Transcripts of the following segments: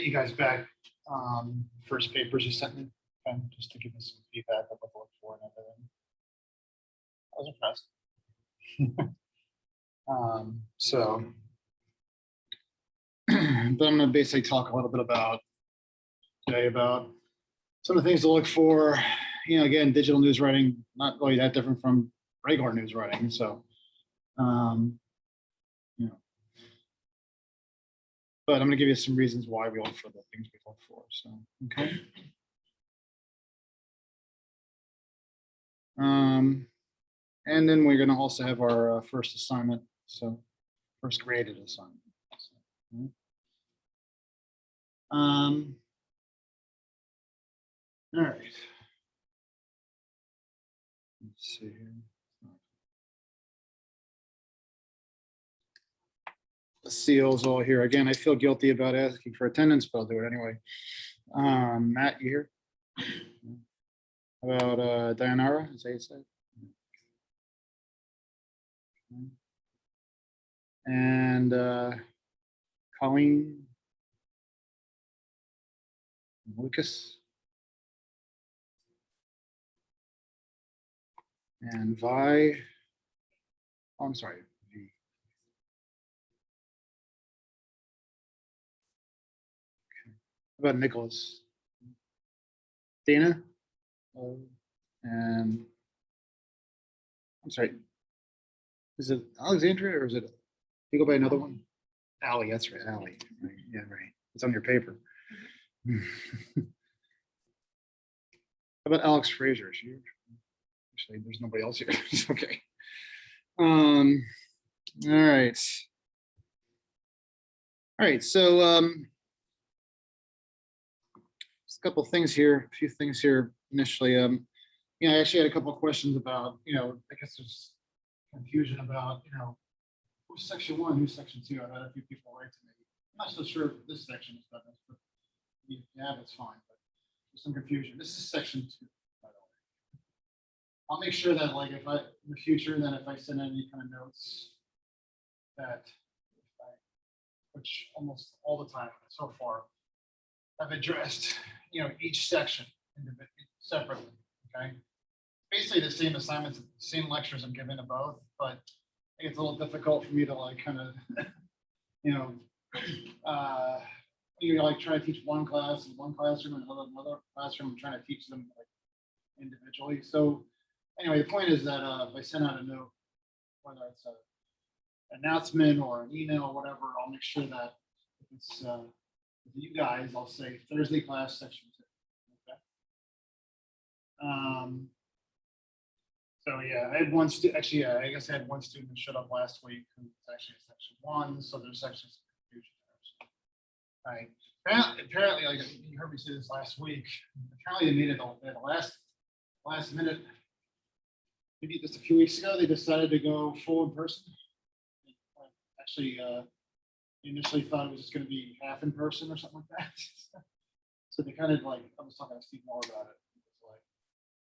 you guys back first papers you sent me, just to give me some feedback of what to look for and everything. I was impressed. So, but I'm going to basically talk a little bit about today about some of the things to look for. You know, again, digital news writing, not really that different from regular news writing. So, you know, but I'm going to give you some reasons why we look for the things we look for. So, okay. And then we're going to also have our first assignment. So, first graded assignment. So, all right. Let's see here. The seals all here. Again, I feel guilty about asking for attendance, but I'll do it anyway. Matt, you here? About Dayanara, is that you said? And Colleen, Lucas, and Vi. Oh, I'm sorry, V. Okay. How about Nicholas? Dana? And I'm sorry, is it Alexandria or is it, you go by another one? Allie, that's right, Allie. Right. Yeah, right. It's on your paper. How about Alex Fraser? Is she here? Actually, there's nobody else here. Okay. All right. All right. So just a couple of things here, a few things here initially. You know, I actually had a couple of questions about, you know, I guess there's confusion about, you know, who's section 1, who's section 2. I've had a few people write to me. I'm not so sure if this section is done, but yeah, that's fine. But there's some confusion. This is section 2, by the way. I'll make sure that, like, if I in the future, then if I send any kind of notes, that which almost all the time so far, I've addressed, you know, each section separately. Okay, basically the same assignments, same lectures I'm giving to both, but I think it's a little difficult for me to like kind of, you know, you like try to teach one class in one classroom and another classroom. I'm trying to teach them like individually. So anyway, the point is that if I send out a note, whether it's an announcement or an email or whatever, I'll make sure that if it's with you guys, I'll say Thursday class section 2. Okay. So yeah, I had one student, actually, I guess I had one student who showed up last week who was actually in section 1, so there's actually some confusion there. Right. Apparently, like you heard me say this last week, apparently they made it at the last minute, maybe just a few weeks ago, they decided to go full in person. Actually, initially thought it was just going to be half in person or something like that. So they kind of like, I was talking to Steve Moore about it.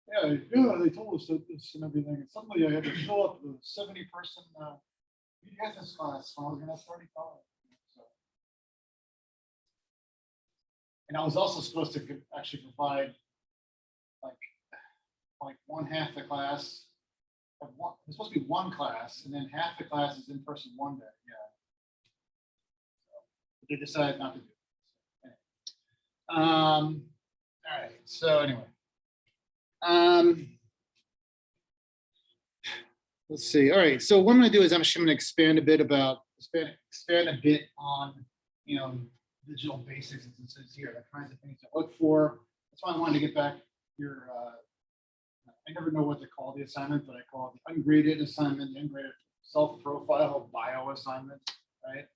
Yeah, they told us this and everything. And suddenly I had to fill up the 70-person DIGMEDIASec class. So I was going to have 35. So. And I was also supposed to actually provide like one half the class. It's supposed to be one class, and then half the class is in person one day. Yeah. So, but they decided not to do it. So, anyway. All right. So anyway. Let's see. All right. So what I'm going to do is I'm just going to expand a bit on, you know, digital basics, as it says here, the kinds of things to look for. That's why I wanted to get back your. I never know what to call the assignment, but I call it the ungraded assignment, the ungraded self-profile bio assignment, right?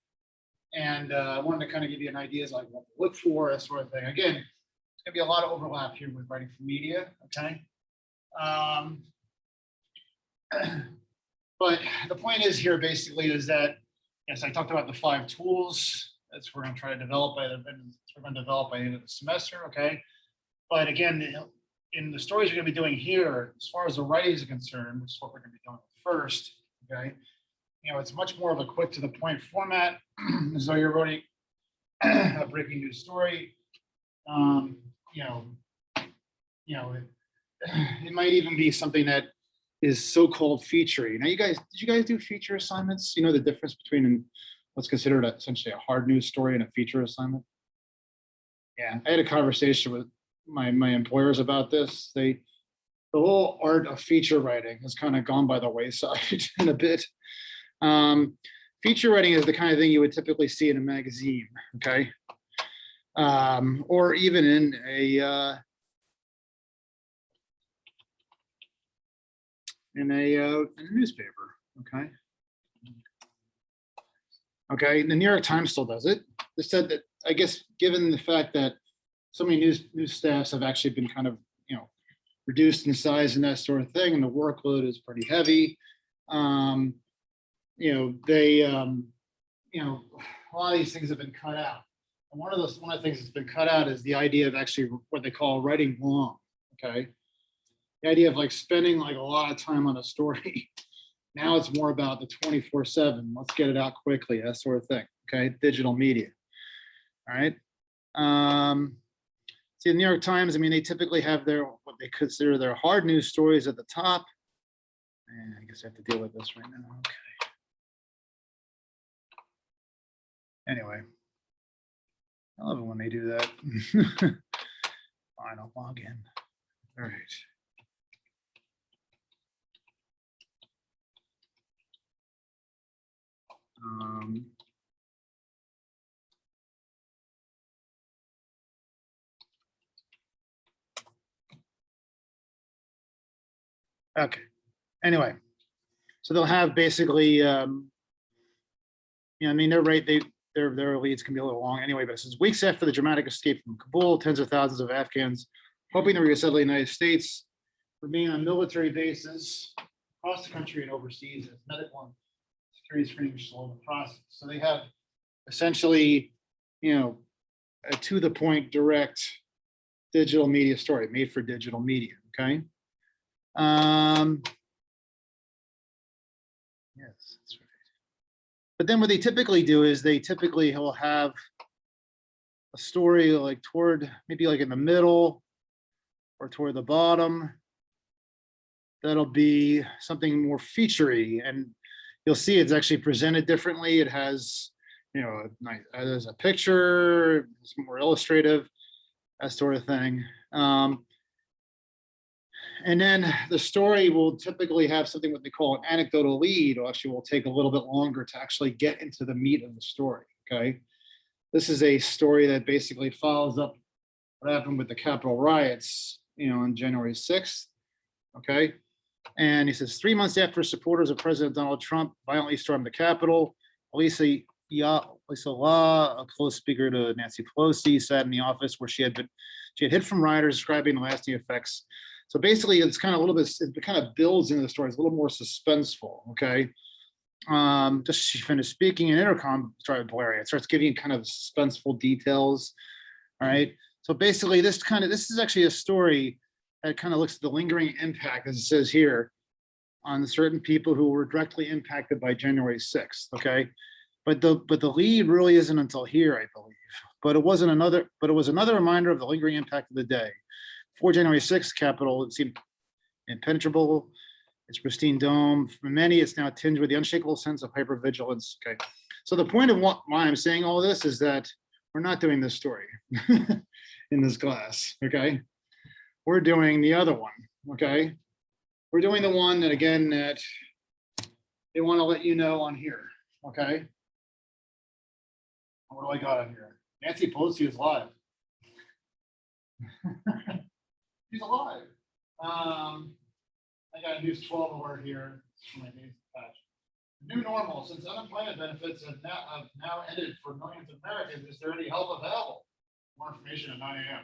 And I wanted to kind of give you an idea like what to look for, that sort of thing. Again, it's going to be a lot of overlap here with writing for media, okay? But the point is here basically is that, yes, I talked about the 5 tools that we're going to try to develop by the end of the semester, okay? But again, in the stories you're going to be doing here, as far as the writing is concerned, which is what we're going to be doing first, okay? You know, it's much more of a quick to the point format, as though you're writing a breaking news story. You know, it might even be something that is so-called featurey. Now, did you guys do feature assignments? You know the difference between what's considered essentially a hard news story and a feature assignment? Yeah, I had a conversation with my employers about this. The whole art of feature writing has kind of gone by the wayside in a bit. Feature writing is the kind of thing you would typically see in a magazine, okay? Or even in a newspaper, okay? Okay, the New York Times still does it. They said that, I guess, given the fact that so many news staffs have actually been kind of, reduced in size and that sort of thing, and the workload is pretty heavy. They, a lot of these things have been cut out. And one of the things that's been cut out is the idea of actually what they call writing long, okay? The idea of like spending like a lot of time on a story. Now it's more about the 24/7. Let's get it out quickly, that sort of thing. Okay, digital media. All right. See, the New York Times, I mean, they typically have what they consider their hard news stories at the top. And I guess I have to deal with this right now. Okay. Anyway, I love it when they do that. Fine, I'll log in. All right. Okay. Anyway, so they'll have basically, I mean, they're right. Their leads can be a little long anyway, but it says weeks after the dramatic escape from Kabul, tens of thousands of Afghans hoping to resettle the United States remain on military bases across the country and overseas as medical and security screenings slow the process. So they have essentially, a to the point, direct digital media story made for digital media. Okay. Yes, that's right. But then what they typically do is they typically will have a story like maybe like in the middle or toward the bottom. That'll be something more featurey, and you'll see it's actually presented differently. It has, there's a picture, it's more illustrative, that sort of thing. And then the story will typically have something what they call an anecdotal lead, or actually will take a little bit longer to actually get into the meat of the story, okay? This is a story that basically follows up what happened with the Capitol riots, on January 6th, okay? And he says, 3 months after supporters of President Donald Trump violently stormed the Capitol, Lisa Law, a close speaker to Nancy Pelosi, sat in the office where she had hid from rioters, describing the lasting effects. So basically, it's kind of a little bit, it kind of builds into the story. It's a little more suspenseful, okay? Just she finished speaking, and intercom started blaring. It starts giving kind of suspenseful details, all right? So basically, this is actually a story that kind of looks at the lingering impact, as it says here, on certain people who were directly impacted by January 6th, okay? But the lead really isn't until here, I believe. But it was another reminder of the lingering impact of the day. Before January 6th, Capitol, it seemed impenetrable. Its pristine dome. For many, it's now tinged with the unshakable sense of hypervigilance. Okay. So the point of why I'm saying all this is that we're not doing this story in this class, okay? We're doing the other one, okay? We're doing the one that, again, that they want to let you know on here, okay? What do I got on here? Nancy Pelosi is live. She's alive. I got a news 12 alert here. For my news patch. New normal, since unemployment benefits have now ended for millions of Americans, is there any help available? More information at 9 a.m.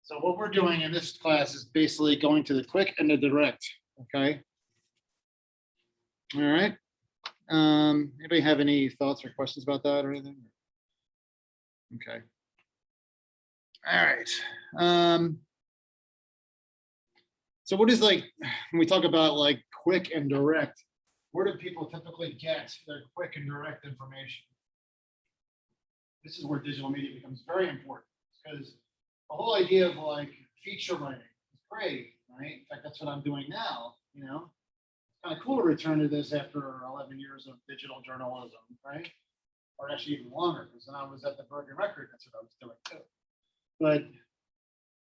So what we're doing in this class is basically going to the quick and the direct, okay? All right. Anybody have any thoughts or questions about that or anything? Okay. All right. So what is, like, when we talk about like quick and direct, where do people typically get their quick and direct information? This is where digital media becomes very important, because the whole idea of like feature writing is great, right? In fact, that's what I'm doing now, you know? Kind of cool to return to this after 11 years of digital journalism, right? Or actually even longer, because then I was at the Bergen Record, that's what I was doing too. But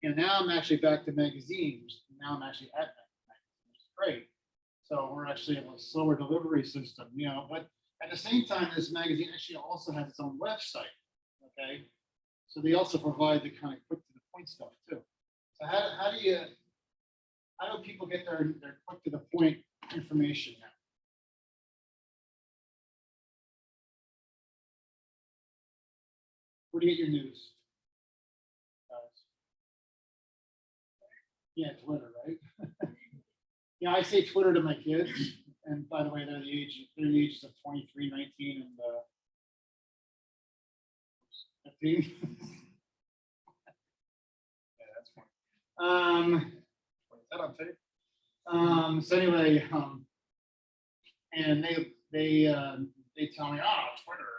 you know, now I'm actually back to magazines. Now I'm actually at magazines, which is great. So we're actually a slower delivery system, you know, but at the same time, this magazine actually also has its own website, okay? So they also provide the kind of quick to the point stuff too. So how do people get their quick to the point information now? Where do you get your news? Yeah, Twitter, right? Yeah, I say Twitter to my kids, and by the way, they're the ages of 23, 19, and 15. Yeah, that's funny. Is that on tape? So anyway, and they tell me, oh, Twitter,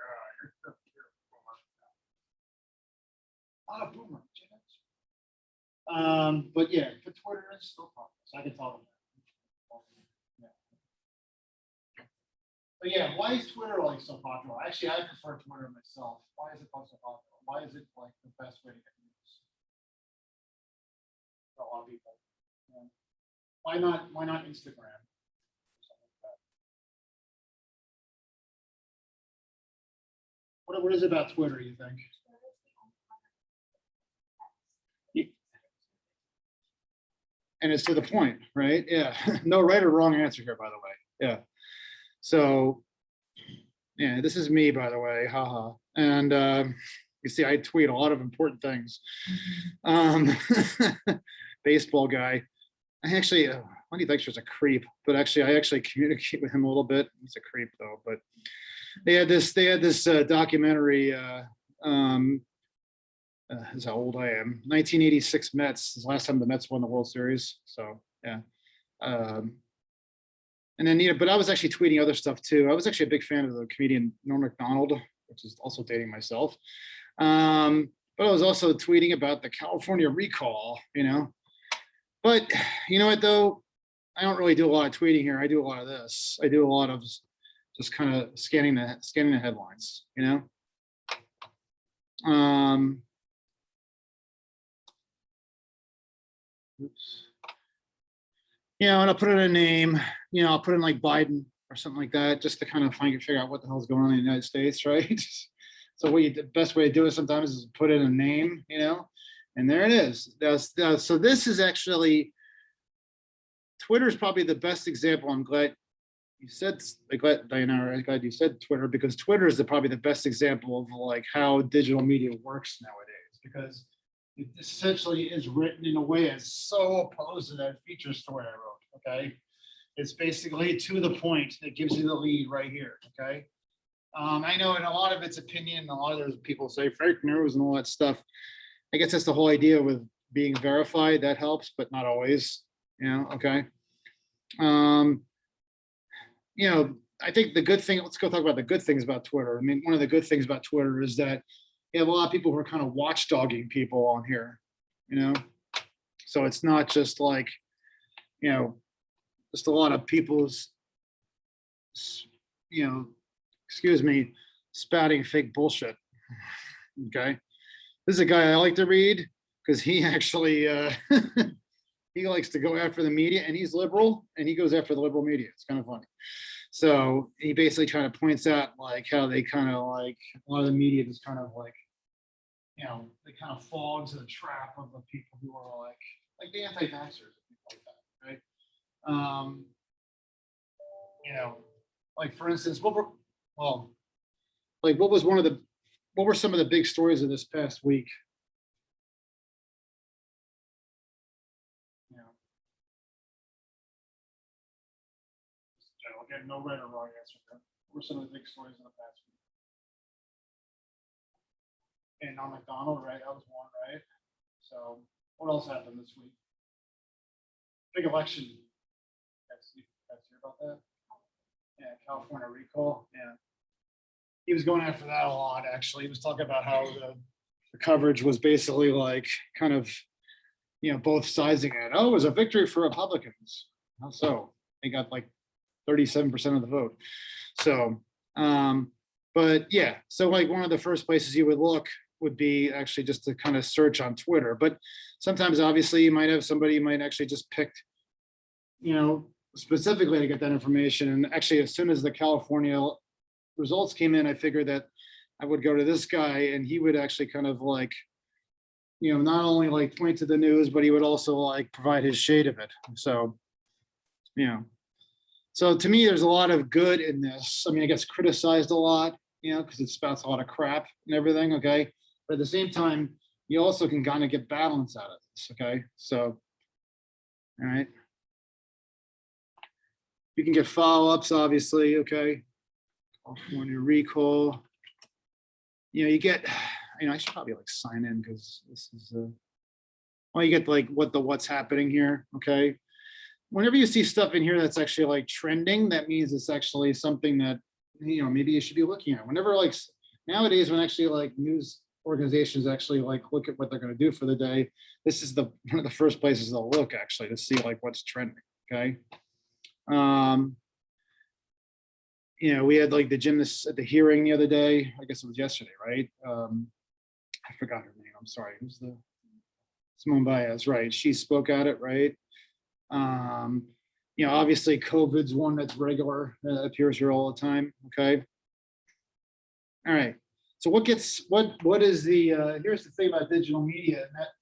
you're a boomer. Oh, boomer. But yeah, for Twitter, it's still popular, so I can tell them that. Yeah. But yeah, why is Twitter like so popular? Actually, I prefer Twitter myself. Why is it so popular? Why is it like the best way to get news? For a lot of people. Yeah. Why not Instagram? What is it about Twitter, you think? And it's to the point, right? Yeah. No right or wrong answer here, by the way. Yeah. So, yeah, this is me, by the way. Haha. And you see, I tweet a lot of important things. Baseball guy. I actually, Lenny Dykstra's a creep, but actually, I actually communicate with him a little bit. He's a creep though. But they had this documentary. Is how old I am. 1986 Mets is the last time the Mets won the World Series. So yeah. And then, you know, but I was actually tweeting other stuff too. I was actually a big fan of the comedian Norm Macdonald, which is also dating myself. But I was also tweeting about the California recall, you know. But you know what though? I don't really do a lot of tweeting here. I do a lot of this. I do a lot of just kind of scanning the headlines, you know. Oops. You know, and I'll put in a name, you know, I'll put in like Biden or something like that, just to kind of figure out what the hell's going on in the United States, right? So the best way to do it sometimes is put in a name, you know, and there it is. So this is actually, Twitter is probably the best example. I'm glad you said, Diana, I'm glad you said Twitter, because Twitter is probably the best example of like how digital media works nowadays, because it essentially is written in a way that's so opposed to that feature story I wrote, okay? It's basically to the point. It gives you the lead right here, okay? I know in a lot of its opinion, a lot of those people say fake news and all that stuff. I guess that's the whole idea with being verified. That helps, but not always, you know, okay? You know, I think the good thing, let's go talk about the good things about Twitter. I mean, one of the good things about Twitter is that you have a lot of people who are kind of watchdogging people on here, you know? So it's not just like, you know, just a lot of people's, you know, excuse me, spouting fake bullshit, okay? This is a guy I like to read because he actually, he likes to go after the media, and he's liberal, and he goes after the liberal media. It's kind of funny. So he basically kind of points out like how they kind of like, a lot of the media just kind of like, you know, they kind of fall into the trap of the people who are like the anti-vaxxers and people like that, right? You know, like for instance, what were some of the big stories of this past week? You know, again, no right or wrong answer. What were some of the big stories in the past week? And on McDonald, right? That was one, right? So what else happened this week? Big election. You guys hear about that? Yeah, California recall. Yeah. He was going after that a lot, actually. He was talking about how the coverage was basically like kind of, both sizing it. Oh, it was a victory for Republicans. How so? They got like 37% of the vote. So, but yeah, so like one of the first places you would look would be actually just to kind of search on Twitter. But sometimes obviously you might have somebody you might actually just picked, specifically to get that information. And actually, as soon as the California results came in, I figured that I would go to this guy and he would actually kind of like, not only like point to the news, but he would also like provide his shade of it. So, so to me, there's a lot of good in this. I mean, it gets criticized a lot, because it spouts a lot of crap and everything. Okay. But at the same time, you also can kind of get balance out of this. Okay. So, all right. You can get follow-ups, obviously. Okay. California recall. You get, I should probably like sign in because this is, well, you get like what's happening here. Okay. Whenever you see stuff in here that's actually like trending, that means it's actually something that, maybe you should be looking at. Whenever like nowadays, when actually like news organizations actually like look at what they're going to do for the day, this is one of the first places they'll look actually to see like what's trending. Okay. We had like the gymnast at the hearing the other day. I guess it was yesterday, right? I forgot her name. I'm sorry. Who's the Simone Baez, right? She spoke at it, right? Obviously COVID's one that's regular, appears here all the time. Okay. All right. So what is the, here's the thing about digital media, and that,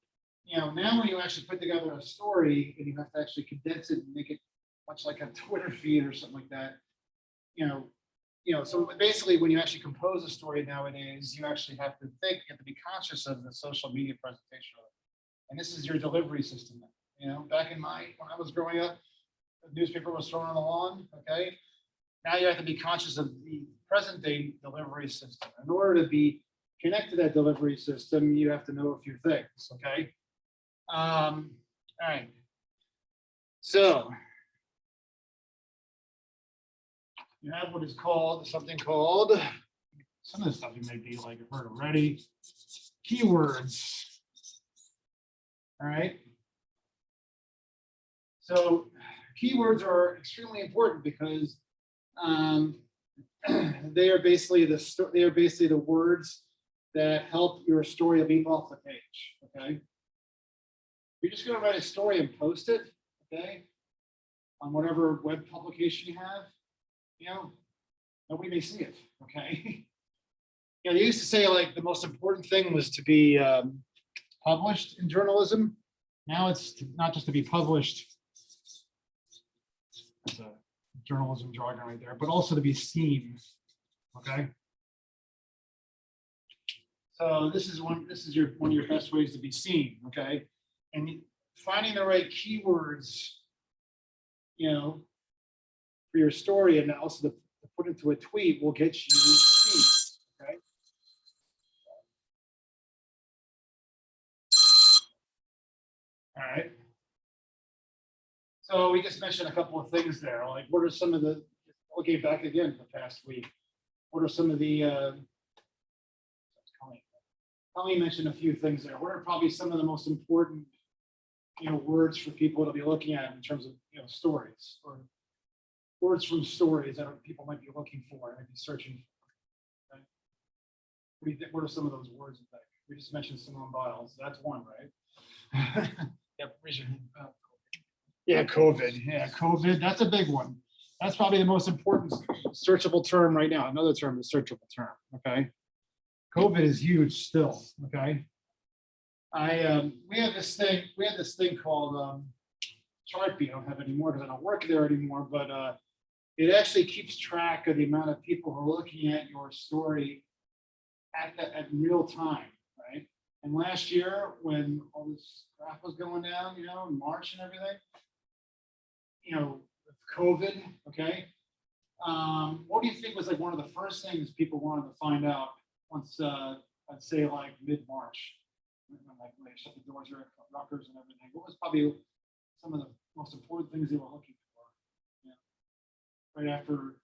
now when you actually put together a story and you have to actually condense it and make it much like a Twitter feed or something like that, so basically when you actually compose a story nowadays, you actually have to think, you have to be conscious of the social media presentation of it. And this is your delivery system. Back when I was growing up, the newspaper was thrown on the lawn. Okay. Now you have to be conscious of the present day delivery system. In order to be connected to that delivery system, you have to know a few things. Okay. All right. So you have what is called something called, some of the stuff you may be like heard already, keywords. All right. So keywords are extremely important because they are basically the words that help your story leap off the page. Okay. You're just going to write a story and post it. Okay. On whatever web publication you have. Nobody may see it. Okay. They used to say like the most important thing was to be published in journalism. Now it's not just to be published. That's a journalism jargon right there, but also to be seen. Okay. So this is one of your best ways to be seen. Okay. And finding the right keywords, for your story and also to put into a tweet will get you seen. Okay. All right. So we just mentioned a couple of things there. Like, what are some of the, okay, back again the past week, what are some of the, Colleen mentioned a few things there. What are probably some of the most important, words for people to be looking at in terms of, stories or words from stories that people might be looking for and be searching for? Okay. What are some of those words? We just mentioned Simone Biles. That's one, right? Yep. Yeah, COVID. Yeah, COVID. That's a big one. That's probably the most important searching term right now. Another term is searchable term. Okay. COVID is huge still. Okay. We had this thing called Chartbeat. I don't have it anymore because I don't work there anymore, but it actually keeps track of the amount of people who are looking at your story at real time, right? And last year, when all this crap was going down, in March and everything, with COVID, okay. What do you think was like one of the first things people wanted to find out once, I'd say like mid-March, like when they shut the doors here at Rutgers and everything? What was probably some of the most important things they were looking for? Right after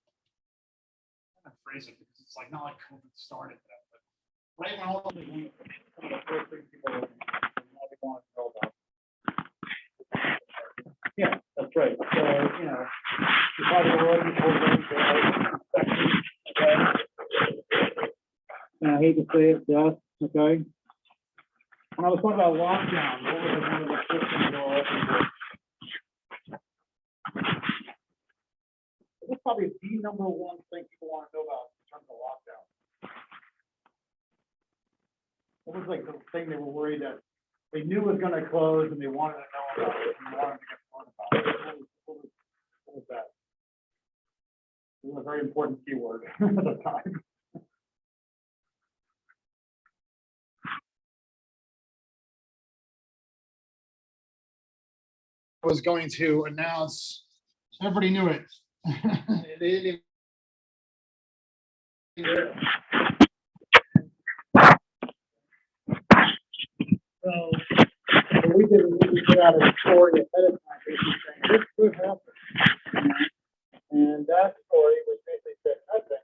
to phrase it because it's like not like COVID started that, but right when all of the first things people want to know about. Yeah, that's right. So, you know, you probably already told them section, okay? And I hate to say it, Jeff, okay? When I was talking about lockdown, what was one of the systems that were open for? This is probably the number one thing people want to know about in terms of lockdown. What was like the thing they were worried that they knew was going to close and they wanted to know about it and they wanted to get word about it? What was that? It was a very important keyword at the time. I was going to announce, everybody knew it. They didn't even. So what we did is we put out a story ahead of time, basically saying this could happen. And that story, which basically said nothing,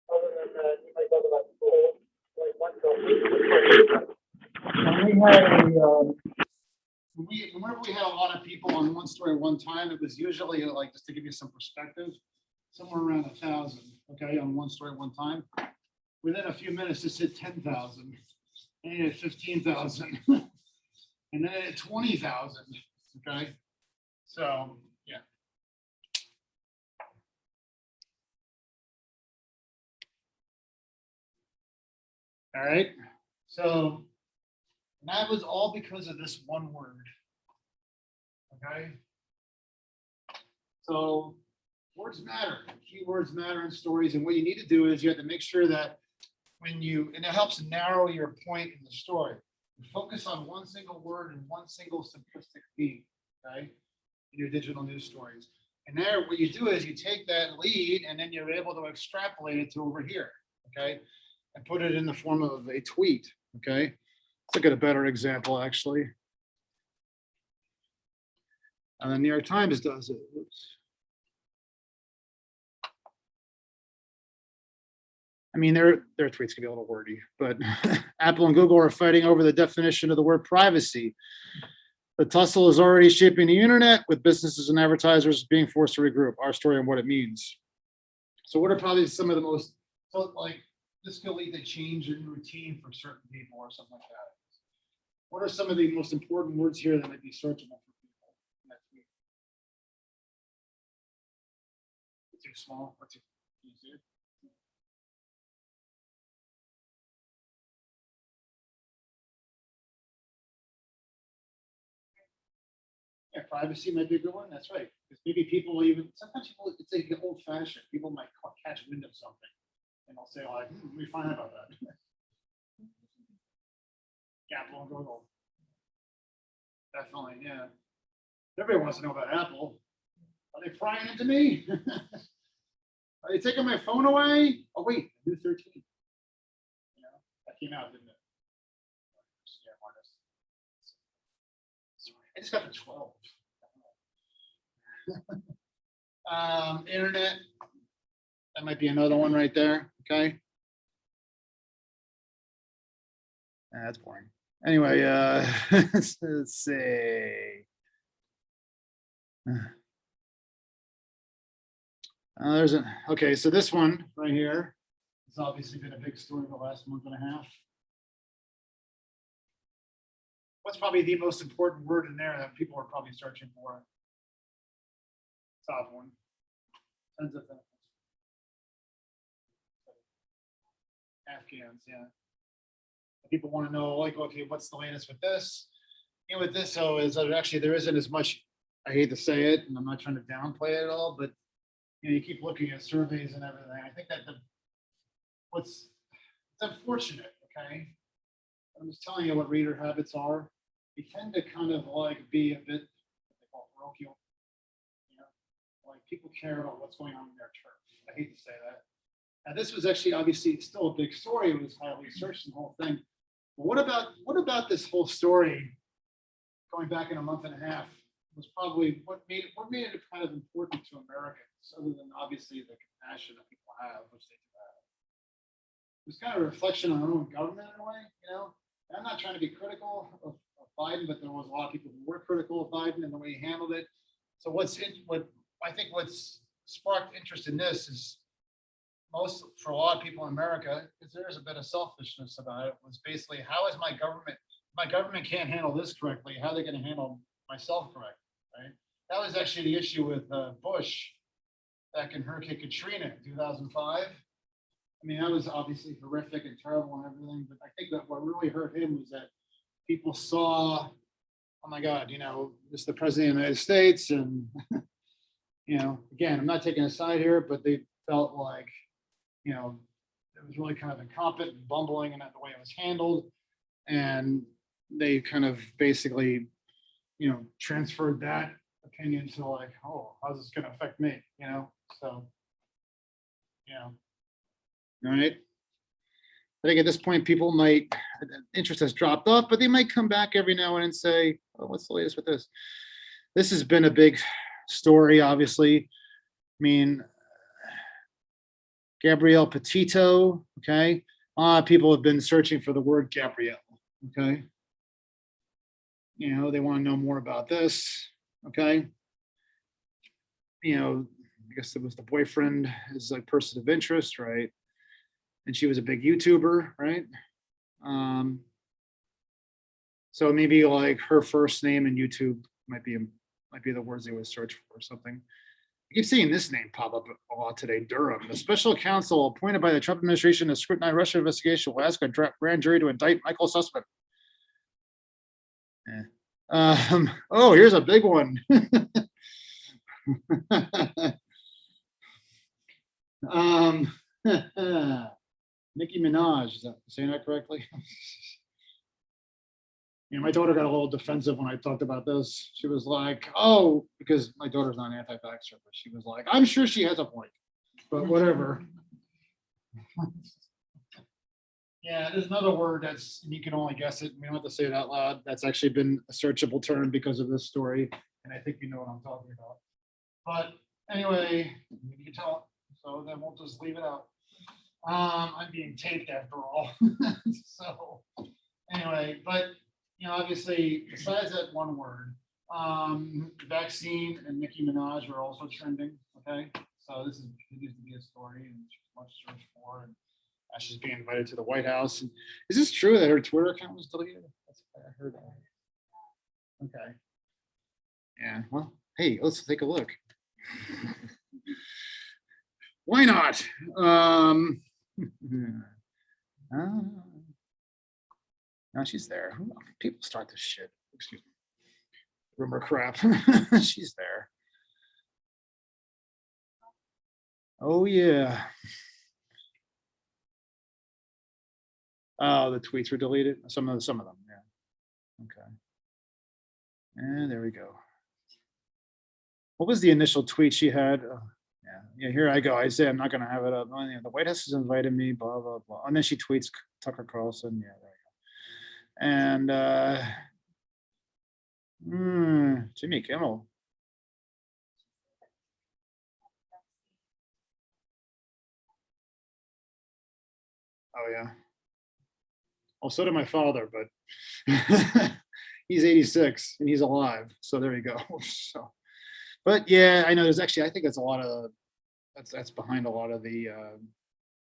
other than that you might talk about school, like one and we had whenever we had a lot of people on one story at one time, it was usually like, just to give you some perspective, somewhere around 1,000, okay, on one story at one time. Within a few minutes, just hit 10,000, and then 15,000, and then at 20,000, okay? So, yeah. All right, so that was all because of this one word, okay? So words matter, keywords matter in stories, and what you need to do is you have to make sure that when you, and it helps narrow your point in the story. You focus on one single word and one single simplistic theme, okay, in your digital news stories. And there, what you do is you take that lead and then you're able to extrapolate it to over here, okay, and put it in the form of a tweet, okay. Let's look at a better example, actually. And the New York Times does it. Oops. I mean, their tweets can be a little wordy, but Apple and Google are fighting over the definition of the word privacy. The tussle is already shaping the internet, with businesses and advertisers being forced to regroup. Our story and what it means. So what are probably some of the most, so like, this could lead to change in routine for certain people or something like that. What are some of the most important words here that might be searchable for people? Too small or too easy? Yeah, privacy might be a good one. That's right. Because maybe people will even, sometimes people, it's like old fashioned. People might catch wind of something and they'll say, like, let me find out about that. Apple and Google. Definitely, yeah. Everybody wants to know about Apple. Are they prying into me? Are they taking my phone away? Oh, wait, new 13. You know, that came out, didn't it? Sorry, I just got the 12. Internet. That might be another one right there. Okay. That's boring. Anyway, let's see. There's a, okay, so this one right here has obviously been a big story the last month and a half. What's probably the most important word in there that people are probably searching for? Top one. Tons of things. Afghans, yeah. People want to know, like, okay, what's the latest with this? You know, with this, so is that actually there isn't as much, I hate to say it, and I'm not trying to downplay it at all, but you know, you keep looking at surveys and everything. I think that it's unfortunate, okay? I'm just telling you what reader habits are. We tend to kind of like be a bit what they call parochial. You know, like people care about what's going on in their turf. I hate to say that. Now, this was actually obviously still a big story. It was highly searched and the whole thing. But what about this whole story going back in a month and a half was probably what made it kind of important to Americans, other than obviously the compassion that people have, which they do have. It's kind of a reflection on our own government in a way, you know. And I'm not trying to be critical of Biden, but there was a lot of people who were critical of Biden and the way he handled it. So what I think what's sparked interest in this is for a lot of people in America, because there is a bit of selfishness about it, was basically how is my government can't handle this correctly, how are they going to handle myself correctly, right? That was actually the issue with Bush back in Hurricane Katrina in 2005. I mean, that was obviously horrific and terrible and everything, but I think that what really hurt him was that people saw, oh my God, you know, this is the president of the United States. And, you know, again, I'm not taking a side here, but they felt like, you know, it was really kind of incompetent and bumbling in the way it was handled. And they kind of basically, you know, transferred that opinion to like, oh, how's this going to affect me? You know, so, you know, all right. I think at this point, people might, interest has dropped off, but they might come back every now and then and say, oh, what's the latest with this? This has been a big story, obviously. I mean, Gabrielle Petito, okay? A lot of people have been searching for the word Gabrielle, okay? You know, they want to know more about this, okay? You know, I guess it was the boyfriend is a person of interest, right? And she was a big YouTuber, right? So maybe like her first name in YouTube might be the words they would search for or something. I keep seeing this name pop up a lot today. Durham, the special counsel appointed by the Trump administration to scrutinize Russia investigation, will ask a grand jury to indict Michael Sussman. Oh, here's a big one. Nicki Minaj, is that saying that correctly? You know, my daughter got a little defensive when I talked about this. She was like, oh, because my daughter's not an anti-vaxxer, but she was like, I'm sure she has a point, but whatever. Yeah, there's another word that's, you can only guess it. We don't have to say it out loud. That's actually been a searchable term because of this story. And I think you know what I'm talking about. But anyway, you can tell, so then we'll just leave it out. I'm being taped after all. So anyway, but you know, obviously, besides that one word, vaccine and Nicki Minaj are also trending. Okay, so this continues to be a story and much searched for. And she's being invited to the White House. And is this true that her Twitter account was deleted? That's what I heard. Okay. Yeah. Well, hey, let's take a look. Why not? Now she's there. People start this shit. Excuse me. Rumor crap. She's there. Oh yeah. Oh, the tweets were deleted. Some of them. Yeah. Okay. And there we go. What was the initial tweet she had? Yeah. Here I go. I say I'm not going to have it up. Oh, yeah, the White House has invited me. Blah blah blah. And then she tweets Tucker Carlson. Yeah, there you go. And Jimmy Kimmel. Oh yeah. Well, so did my father, but he's 86 and he's alive. So there you go. So, but yeah, I know there's actually, I think that's a lot of, that's behind a lot of the,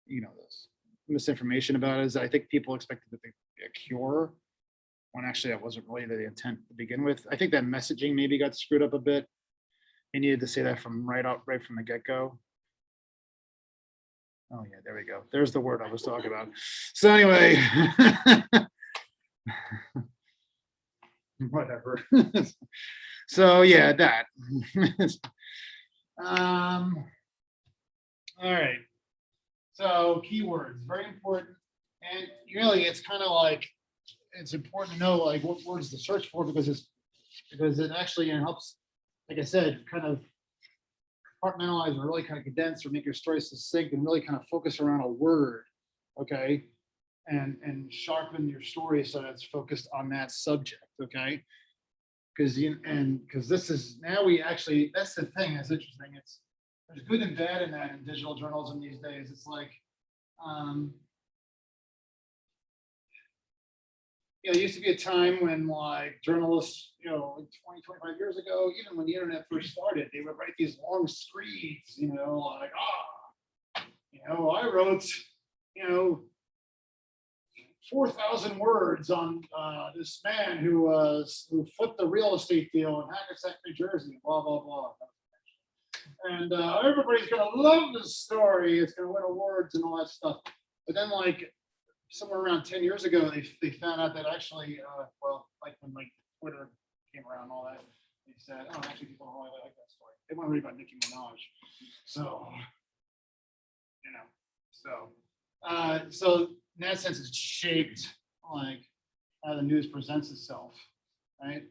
you know, this misinformation about it. Is I think people expected that they be a cure when actually that wasn't really the intent to begin with. I think that messaging maybe got screwed up a bit. They needed to say that from right from the get-go. Oh yeah, there we go. There's the word I was talking about. So anyway, whatever. So yeah, that. All right. So keywords, very important. And really, it's kind of like, it's important to know like what words to search for because it actually helps, like I said, kind of compartmentalize or really kind of condense or make your story succinct and really kind of focus around a word, okay, and sharpen your story so that it's focused on that subject, okay, because this is now we actually, that's the thing that's interesting. It's there's good and bad in that in digital journalism these days. It's like, you know, it used to be a time when like journalists, you know, like 20, 25 years ago, even when the internet first started, they would write these long screeds, you know, like, you know, I wrote, you know, 4,000 words on this man who flipped the real estate deal in Hackensack, New Jersey, blah, blah, blah. And everybody's going to love this story. It's going to win awards and all that stuff. But then like somewhere around 10 years ago, they found out that actually, well, like when like Twitter came around and all that, they said, oh, actually people don't really like that story. They want to read about Nicki Minaj. So, you know, so in that sense, it's shaped like how the news presents itself, right?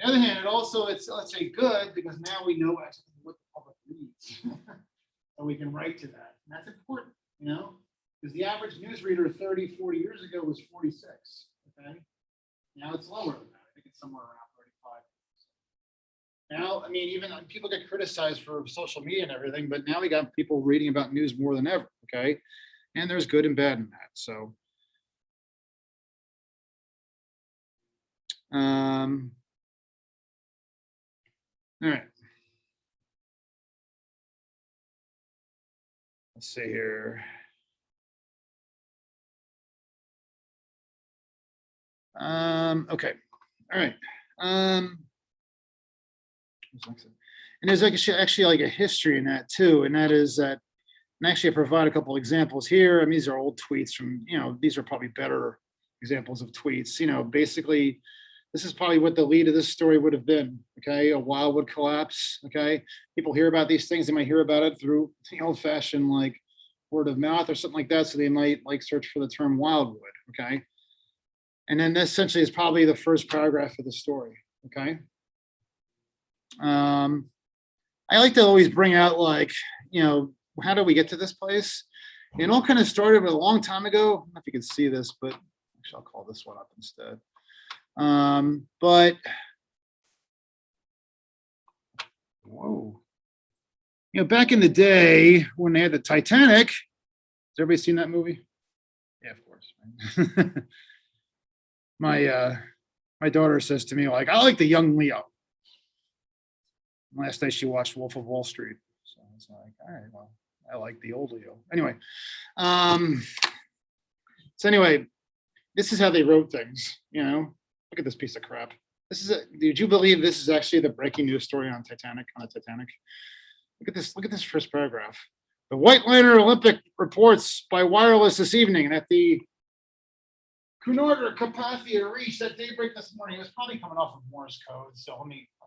On the other hand, it also, it's, let's say, good because now we know actually what the public needs. So we can write to that. And that's important, you know, because the average newsreader 30, 40 years ago was 46, okay? Now it's lower than that. I think it's somewhere around 35. Now, I mean, even people get criticized for social media and everything, but now we got people reading about news more than ever, okay? And there's good and bad in that. So, all right. Let's see here. Okay. All right. And there's actually like a history in that too, and that is that. And actually, I provide a couple examples here. I mean, these are old tweets from, you know, these are probably better examples of tweets. You know, basically, this is probably what the lead of this story would have been. Okay, a wildwood collapse. Okay, people hear about these things. They might hear about it through the old-fashioned like word of mouth or something like that. So they might like search for the term wildwood. Okay, and then this essentially is probably the first paragraph of the story. Okay. I like to always bring out like, you know, how do we get to this place? It all kind of started a long time ago. I don't know if you can see this, but actually I'll call this one up instead. But whoa, you know, back in the day when they had the Titanic, has everybody seen that movie? Yeah, of course. Right? My daughter says to me like, I like the young Leo. Last night she watched Wolf of Wall Street, so I was like, all right, well. I like the old Leo. Anyway, so anyway, this is how they wrote things. You know, look at this piece of crap. This is did you believe this is actually the breaking news story on Titanic? On the Titanic. Look at this. Look at this first paragraph. The White Liner Olympic reports by wireless this evening that the Cunard Carpathia reached at daybreak this morning. It was probably coming off of Morse code. So let me. I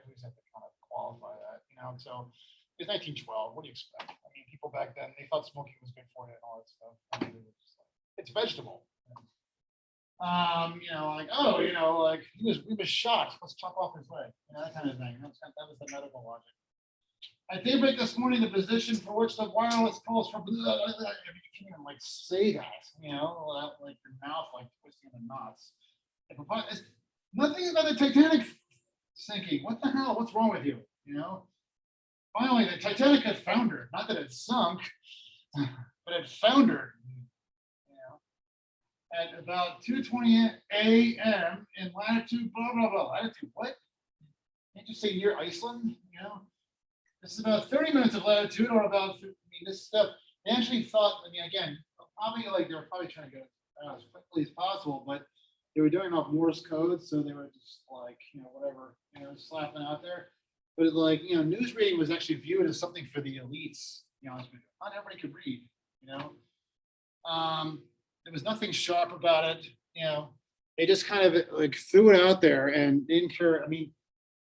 always have to kind of qualify that. You know, so. It's 1912. What do you expect? I mean, people back then, they thought smoking was good for you and all that stuff. I mean, it's vegetable. You know, like, oh, you know, like he was shot. Let's chop off his leg. You know, that kind of thing. That was the medical logic. At daybreak this morning, the position for which the wireless calls for, I mean, you can't even like say that, you know, like your mouth like twisting in the knots. Nothing about the Titanic sinking. What the hell? What's wrong with you? You know? Finally, the Titanic had foundered. Not that it sunk, but it foundered. You know, at about 2:20 a.m. in latitude blah blah blah. Latitude what? Can't you say near Iceland? You know, this is about 30 minutes of latitude, or about. I mean, this stuff. They actually thought. I mean, again, probably like they were probably trying to go as quickly as possible, but they were doing off Morse code, so they were just like, you know, whatever, you know, slapping out there. But like, you know, news reading was actually viewed as something for the elites. You know, not everybody could read. You know, there was nothing sharp about it. You know, they just kind of like threw it out there and didn't care. I mean,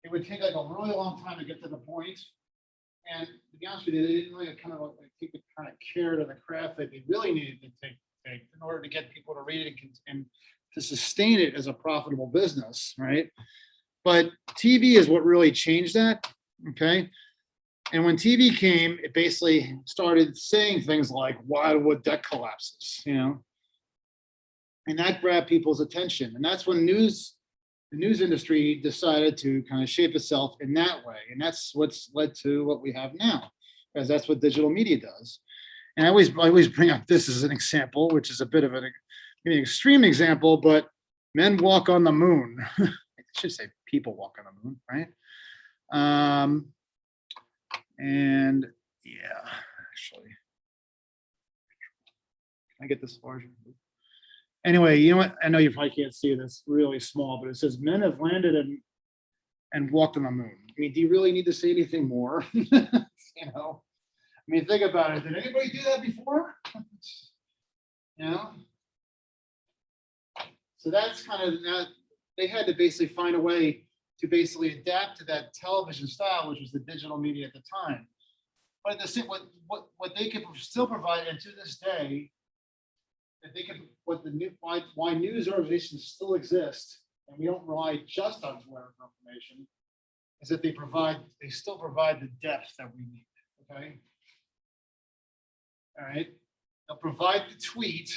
it would take like a really long time to get to the point. And to be honest with you, they didn't really kind of like take the kind of care to the craft that they really needed to take in order to get people to read it and to sustain it as a profitable business, right? But TV is what really changed that, okay? And when TV came, it basically started saying things like wildwood deck collapses, you know? And that grabbed people's attention. And that's when news the news industry decided to kind of shape itself in that way. And that's what's led to what we have now, because that's what digital media does. And I always bring up this as an example, which is a bit of an extreme example, but men walk on the moon. I should say people walk on the moon, right? And yeah, actually, can I get this larger? Anyway, you know what? I know you probably can't see this really small, but it says men have landed and walked on the moon. I mean, do you really need to say anything more? You know, I mean, think about it. Did anybody do that before? You know? So that's kind of that. They had to basically find a way to basically adapt to that television style, which was the digital media at the time. But what they could still provide, and to this day, that they can why news organizations still exist, and we don't rely just on Twitter for information, is that they still provide the depth that we need. Okay. All right. They'll provide the tweet,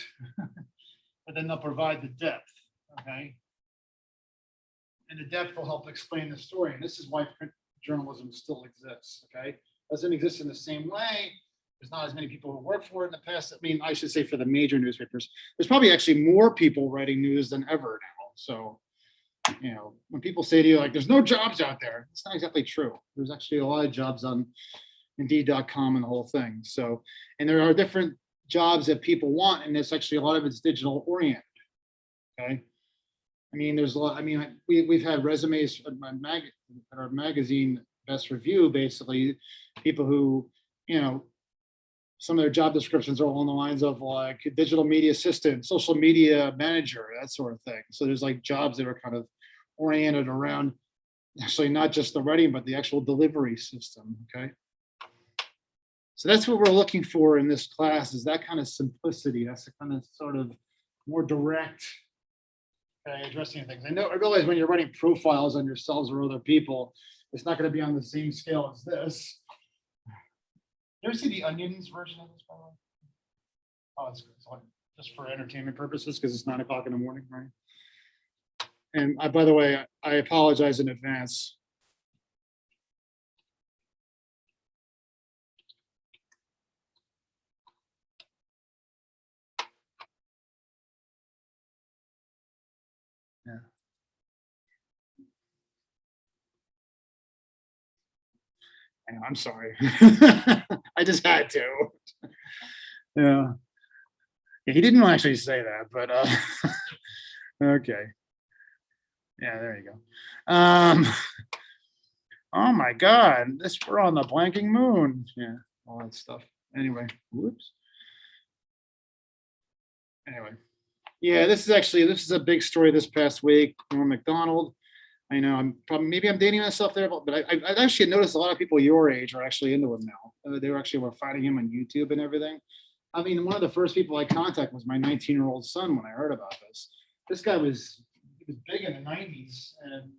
but then they'll provide the depth. Okay. And the depth will help explain the story. And this is why print journalism still exists. Okay. Doesn't exist in the same way. There's not as many people who work for it in the past. I mean, I should say for the major newspapers, there's probably actually more people writing news than ever now. So, you know, when people say to you, like, there's no jobs out there, it's not exactly true. There's actually a lot of jobs on Indeed.com and the whole thing. So, and there are different jobs that people want, and it's actually a lot of it's digital oriented. Okay. I mean, there's a lot, I mean, we've had resumes at our magazine Best Review, basically, people who, you know, some of their job descriptions are along the lines of like digital media assistant, social media manager, that sort of thing. So there's like jobs that are kind of oriented around actually not just the writing, but the actual delivery system. Okay. So that's what we're looking for in this class, is that kind of simplicity. That's the kind of sort of more direct, okay, addressing things. I realize when you're writing profiles on yourselves or other people, it's not going to be on the same scale as this. You ever see the Onions version of this, by the way? Oh, it's good. It's like just for entertainment purposes, because it's 9 o'clock in the morning, right? And by the way, I apologize in advance. Yeah. I'm sorry. I just had to. Yeah. Yeah, he didn't actually say that, but okay. Yeah, there you go. Oh my God, we're on the blanking moon. Yeah, all that stuff. Anyway, whoops. Anyway, yeah, this is a big story this past week. Norm Macdonald. I know maybe I'm dating myself there, but I've actually noticed a lot of people your age are actually into him now. They were finding him on YouTube and everything. I mean, one of the first people I contacted was my 19-year-old son when I heard about this. This guy was big in the 90s, and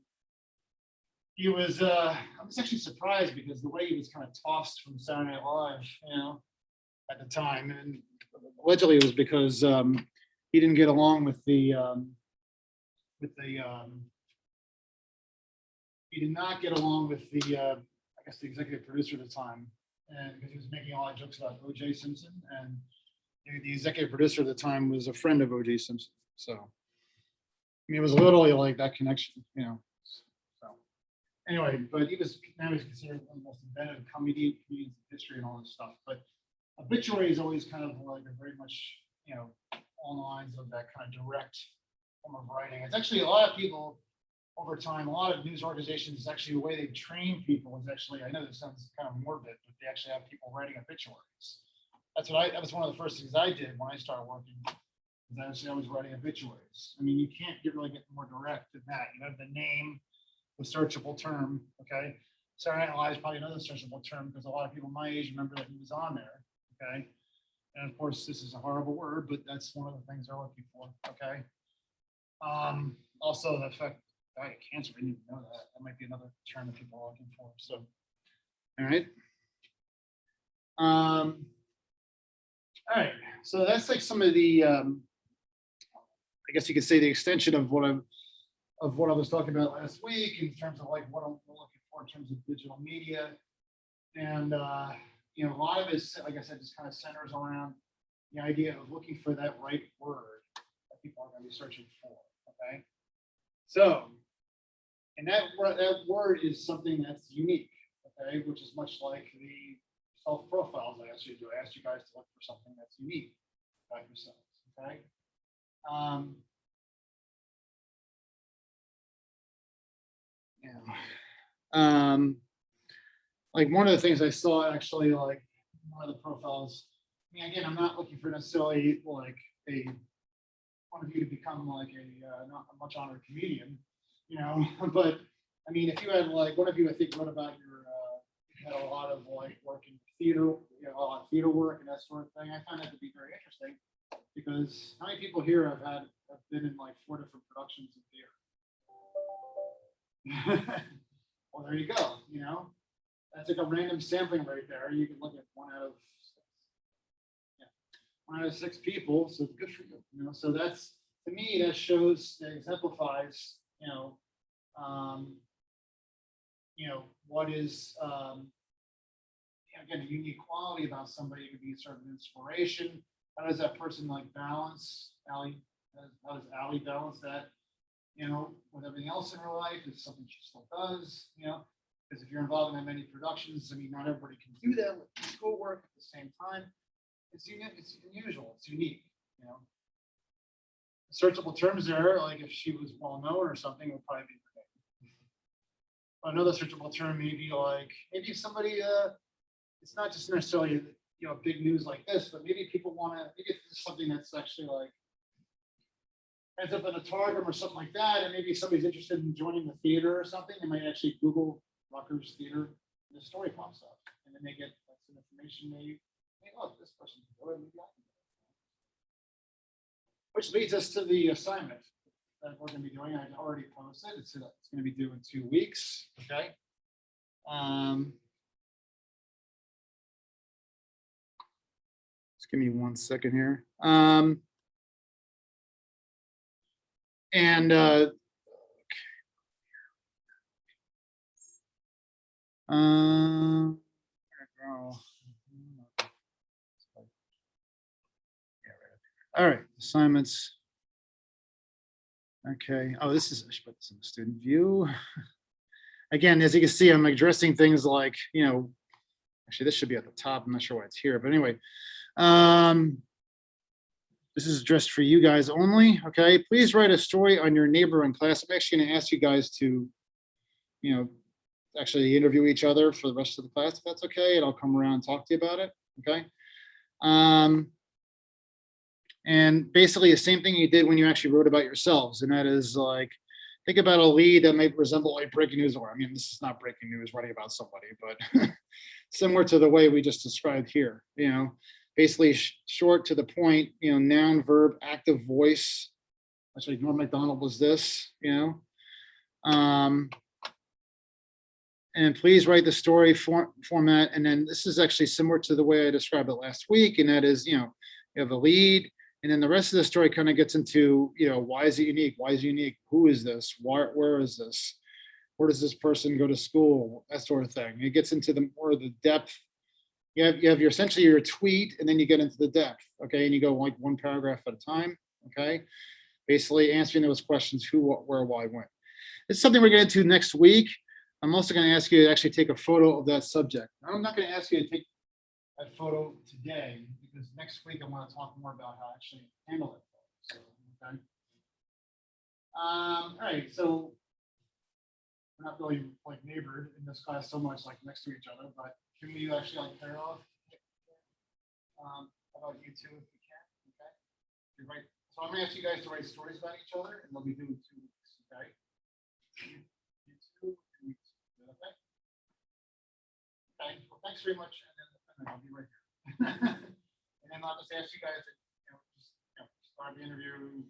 he was I was actually surprised because the way he was kind of tossed from Saturday Night Live, you know, at the time, and allegedly it was because he didn't get along with the he did not get along with the I guess the executive producer at the time, and because he was making a lot of jokes about O.J. Simpson, and the executive producer at the time was a friend of O.J. Simpson. So I mean, it was literally like that connection, you know. So anyway, but he's considered one of the most inventive comedians in history and all this stuff. But obituary is always kind of like a very much, you know, on the lines of that kind of direct form of writing. It's actually a lot of people over time, a lot of news organizations, actually the way they train people is actually, I know this sounds kind of morbid, but they actually have people writing obituaries. That was one of the first things I did when I started working. I was writing obituaries. I mean, you can't really get more direct than that. You have the name, the searchable term, okay? Saturday Night Live is probably another searchable term because a lot of people my age remember that he was on there, okay? And of course, this is a horrible word, but that's one of the things they're looking for, okay? Also, the fact that cancer, I didn't even know that. That might be another term that people are looking for. So, all right. All right. So that's like some of the, I guess you could say the extension of what of what I was talking about last week in terms of like what I'm looking for in terms of digital media. And, you know, a lot of it, like I said, just kind of centers around the idea of looking for that right word that people are going to be searching for. Okay. So, and that word is something that's unique. Okay. Which is much like the self profiles I asked you to do. I asked you guys to look for something that's unique about yourselves. Okay. Yeah. Like one of the things I saw actually, like one of the profiles. I mean, again, I'm not looking for necessarily like a one of you to become like a not a much honored comedian, you know. But I mean, if you had like one of you, I think, wrote about your you had a lot of like work in theater, you know, a lot of theater work and that sort of thing. I find that to be very interesting because how many people here have been in like 4 different productions of theater? Well, there you go. You know, that's like a random sampling right there. You can look at 1 out of 6. Yeah, 1 out of 6 people. So good for you. You know, so that's, to me, that shows, that exemplifies, what is, again, a unique quality about somebody. It could be sort of an inspiration. How does that person like balance, Allie? How does Allie balance that, with everything else in her life? Is something she still does, because if you're involved in that many productions, I mean, not everybody can do that with schoolwork at the same time. It's unique, it's unusual, it's unique, Searchable terms there, like if she was well known or something, would probably be her name. Another searchable term may be like, maybe somebody, it's not just necessarily, big news like this, but maybe people want to, maybe it's something that's actually like, ends up in a Targum or something like that, and maybe somebody's interested in joining the theater or something, they might actually Google Rutgers Theater, and the story pops up, and then they get some information. Maybe, hey, look, this person can do it. Maybe I can do it. Which leads us to the assignment that we're going to be doing. I already posted. It's going to be due in 2 weeks. Okay. Just give me 1 second here. All right, assignments. Okay. Oh, I should put this in the student view. Again, as you can see, I'm addressing things like, actually this should be at the top. I'm not sure why it's here, but anyway, this is addressed for you guys only. Okay. Please write a story on your neighbor in class. I'm actually going to ask you guys to, actually interview each other for the rest of the class, if that's okay. And I'll come around and talk to you about it. Okay. And basically the same thing you did when you actually wrote about yourselves. And that is like, think about a lead that might resemble like breaking news, or I mean, this is not breaking news, writing about somebody, but similar to the way we just described here, basically short, to the point, noun, verb, active voice. Actually, Norm Macdonald was this, and please write the story format. And then this is actually similar to the way I described it last week. And that is, you have a lead, and then the rest of the story kind of gets into, why is it unique? Why is it unique? Who is this? Where is this? Where does this person go to school? That sort of thing. It gets into the more of the depth. You have your essentially your tweet, and then you get into the depth. Okay, and you go like 1 paragraph at a time. Okay, basically answering those questions: who, what, where, why, when. It's something we're going to do next week. I'm also going to ask you to actually take a photo of that subject. I'm not going to ask you to take that photo today, because next week I want to talk more about how to actually handle it. So, okay. All right. So we're not really like neighbored in this class so much, like next to each other, but can we actually like pair off? How about you two, if you can? Okay. You're right. So I'm going to ask you guys to write stories about each other, and we'll be doing 2 weeks. Okay. You two, and you two. Okay. Okay. Well, thanks very much, and then I'll be right here. And then I'll just ask you guys to, start the interview,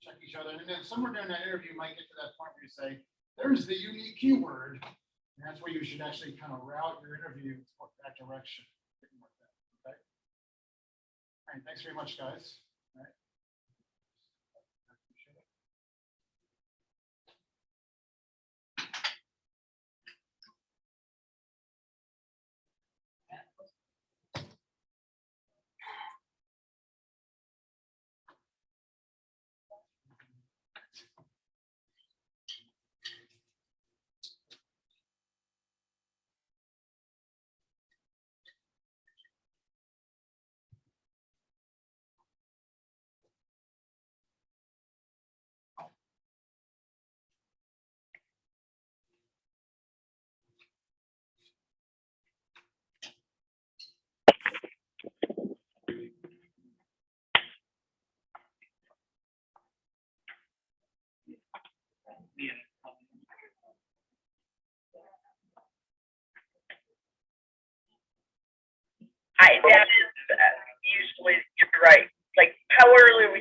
check each other, and then somewhere during that interview, you might get to that point where you say, "There's the unique keyword," and that's where you should actually kind of route your interview toward that direction. Okay. All right. Thanks very much, guys. All right.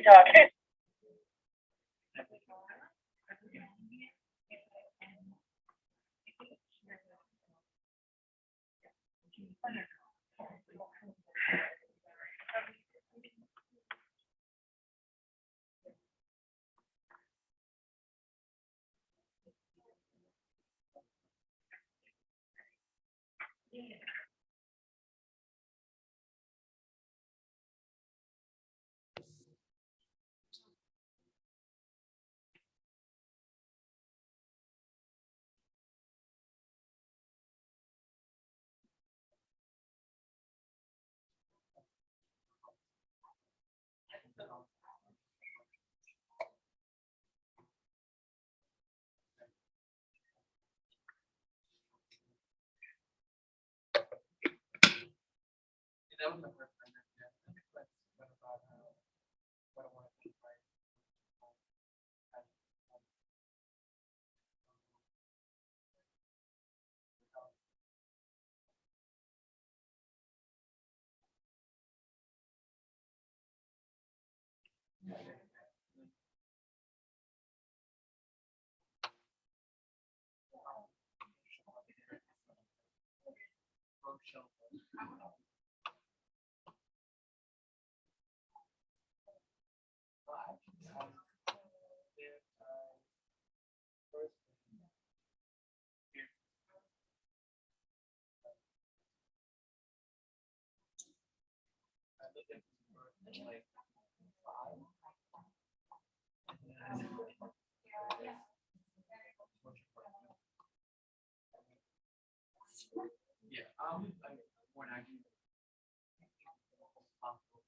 talk. That was my first time. Yeah. I think that's what about what I want to do, right? Like five. Yeah, like when I do possible.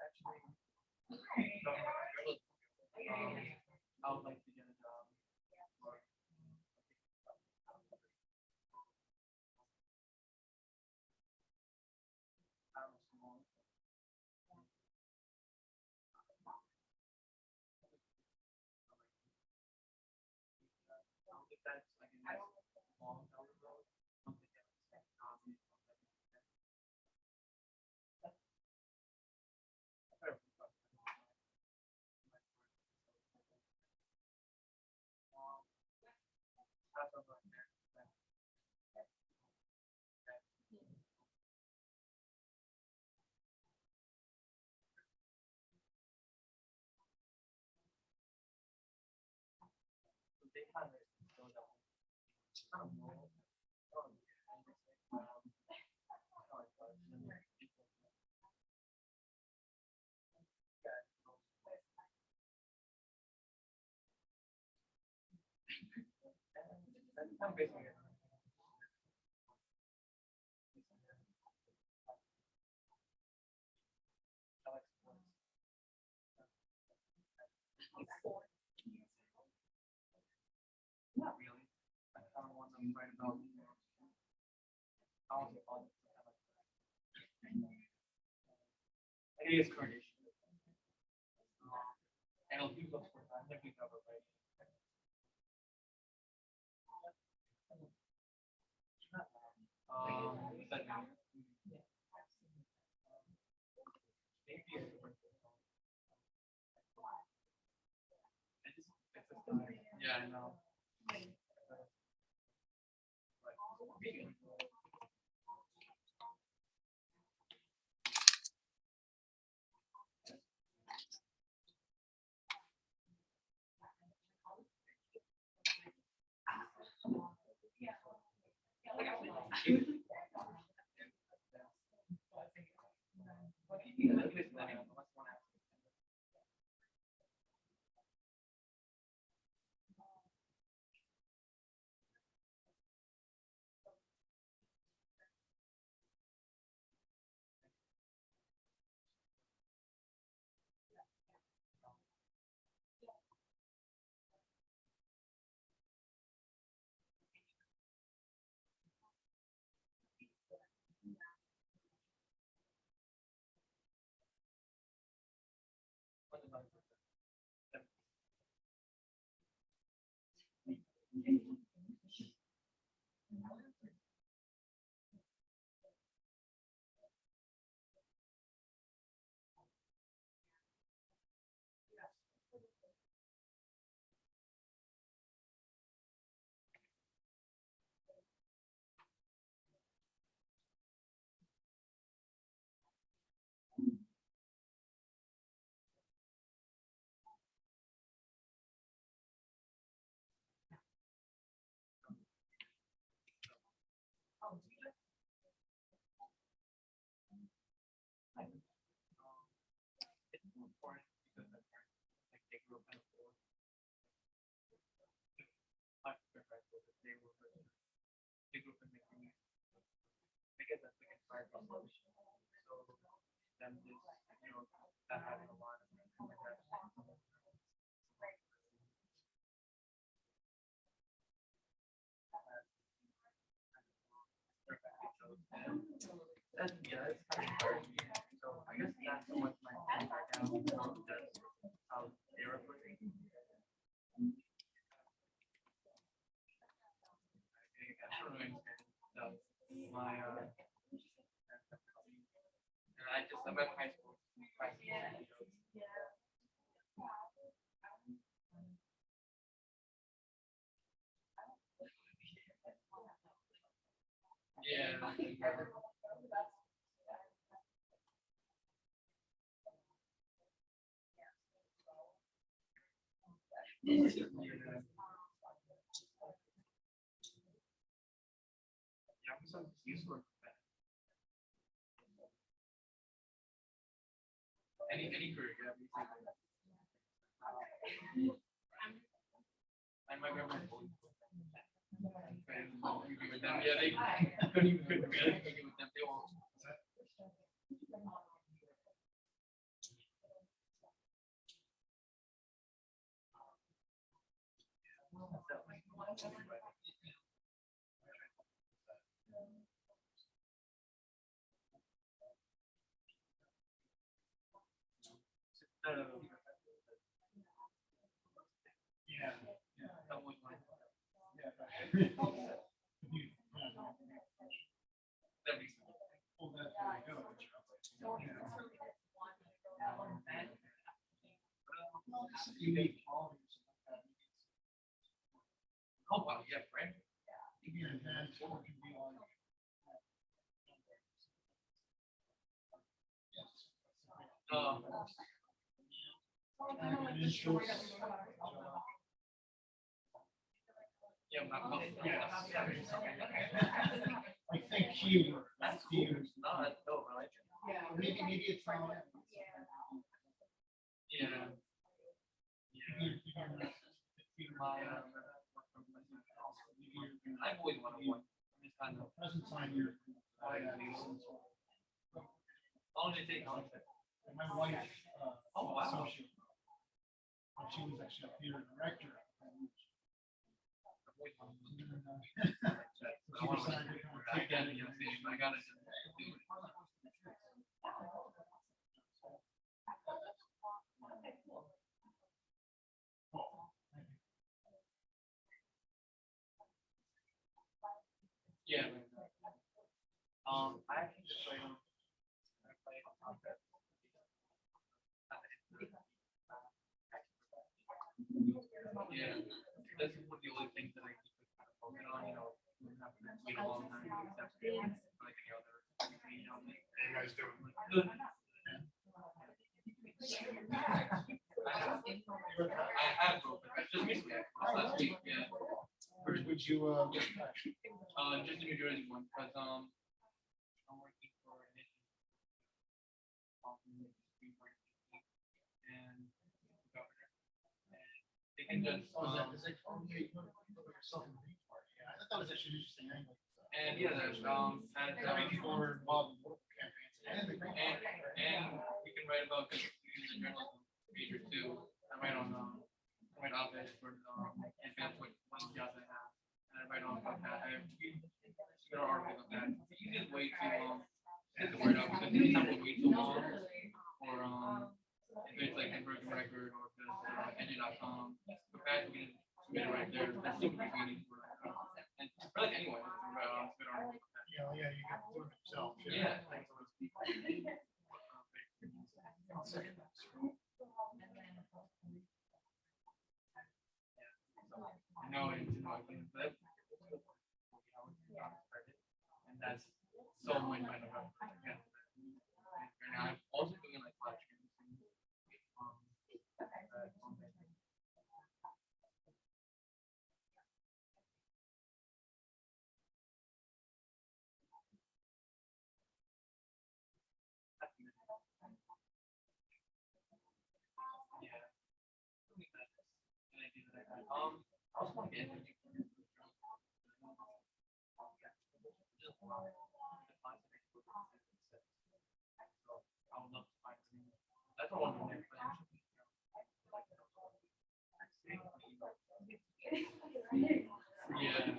Actually, I would like to get a job. If that's like a nice long down the road, something that's they kind of go down. I don't know. I'm basically not really. I kind of want them right about. I want to call it. It is coordination. And it'll do those for time. If we cover right. Yeah, I know. It's more important because the parents, like, they grew up in a poor, not perfect, but they were, they grew up in the community. I guess that's like inspired by television. So them just, you know, that having a lot of like that. That's, yeah, that's kind of hard. So I guess that's what my friends are now. That's how they were putting. I totally understand. So my I went to high school. Yeah. Yeah. Yeah, I'm so used to it. Any career, yeah. And my grandma. With them, yeah, they couldn't even could barely make it with them. They won't. Yeah, yeah. That was my. Yeah. That makes sense. Oh, that's very good. Unique qualities. Oh, wow, yeah, right. Yeah, that's what can be on. Yeah, I'm not. I think keyword. That's keyword. No, that's dope. I like it. Yeah. Maybe it's not. Yeah. Yeah. I've always wanted one. Present time here. How long did it take? My wife, oh wow. She was actually a theater director. I got it. Yeah. I actually just played on. I played on that. Yeah. on, you have to wait a long time to accept it, like any other, How you guys doing? Good. I have broken, just recently, last week, yeah. Where would you get back? Just the New Jersey one, because I'm working for an issue. And the governor. And they can just, Oh, is that, is it, oh, yeah, you put yourself in the Green Party. Yeah, I thought that was actually interesting. Anyway. and yeah, there's, and, How many people were involved in political campaigns? And the Green Party. and we can write about, because we use a journalism major too. I write on, I write op-eds for, advanced one job I have. And I write on about that. I have an article about that. It's usually way too long. Get the word out because these numbers way too long. Or if it's like Conversion Record or if it's engine.com. The fact we can submit it right there, that's super convenient for and for like anyone to write submit an article. Yeah, yeah, you can do it yourself. Yeah. No, it's not good, but and that's so much better. And I'm also doing like live streams. Yeah. I also want to get into I would love to find something. That's what I want to do. Yeah.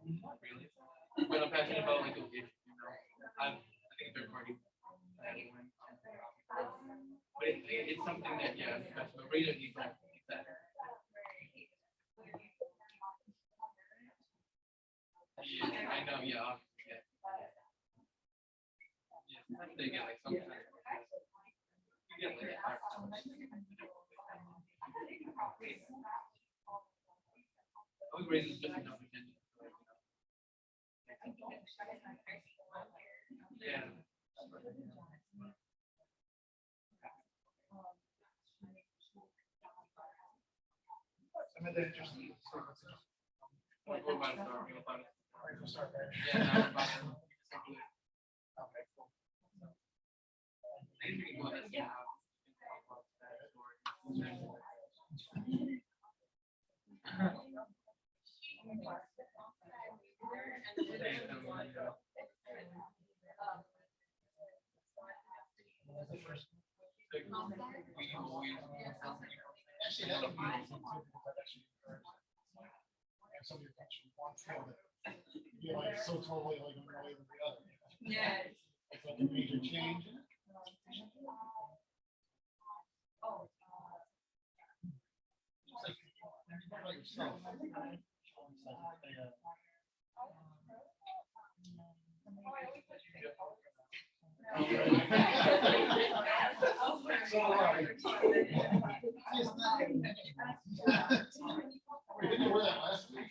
Really? But I'm passionate about like location, I think third party. But it's something that that's the radio needs that. Yeah, I know, yeah. They get like something. You get like I was raised just enough attention. Yeah. Some of the interesting. What about it? Right, we'll start there. Yeah, no, about it. Okay, cool. I think we can go ahead and see how. That's the first. We always. Actually, that'll be interesting too, because I've actually heard and some of your comes from one field that you're like so totally like unrelated to the other. Yeah. It's like a major change. Oh. It's like about yourself. It's like so right. It's not. We didn't wear that last week.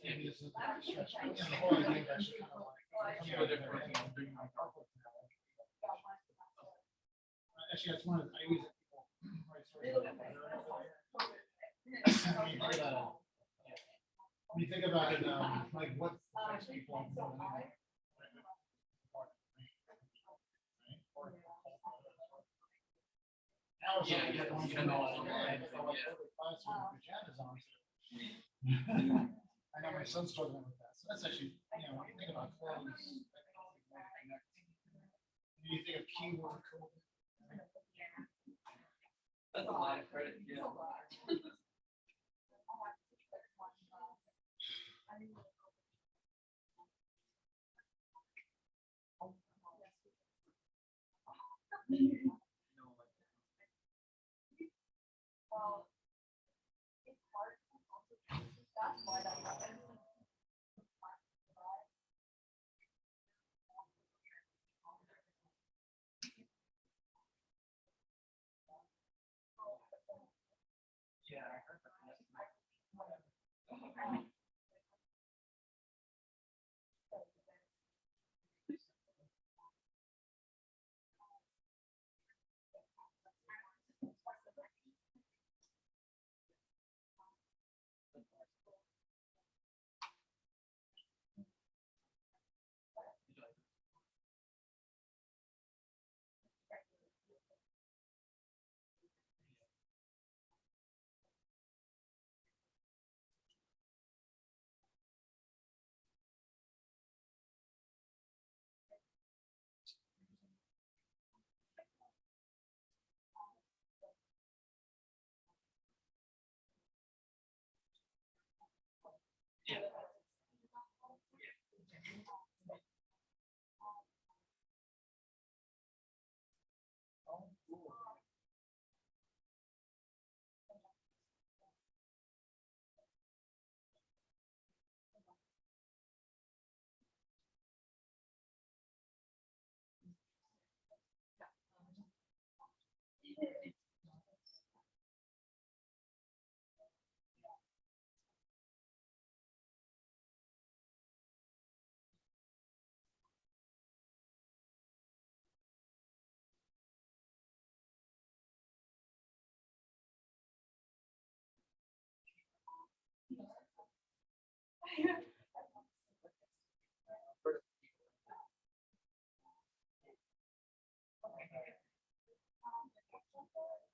Maybe this is a stretch. But yeah, the whole idea is actually kind of like. Actually, that's one of the, I use it. When you think about like what affects people. Yeah, yeah, you don't know all the way. I know my son's struggling with that. So that's actually, when you think about clothes, you think of keyword code. That's a lot of credit, yeah. Well, it's hard to also, that's why that happens. Yeah, I heard that.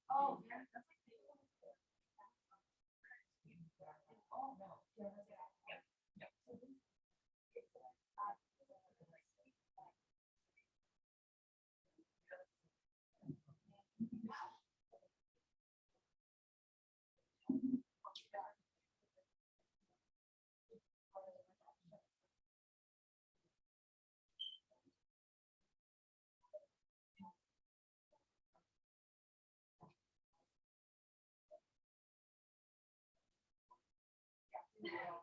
Oh, yeah, that's like. Oh, no. Yeah.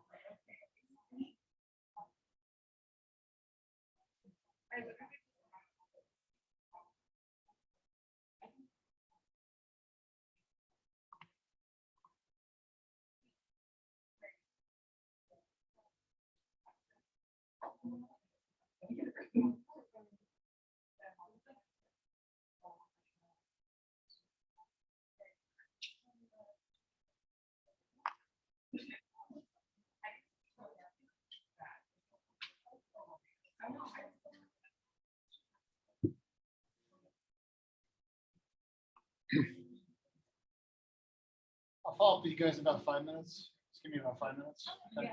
I'll follow up with you guys in about 5 minutes. Just give me about 5 minutes. Okay.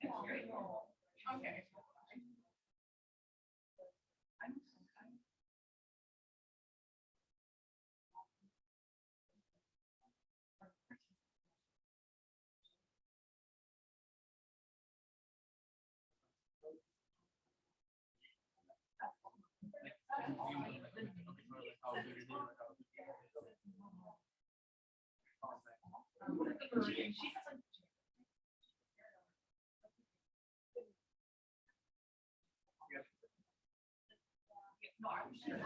Yeah. Okay. No, I was sure.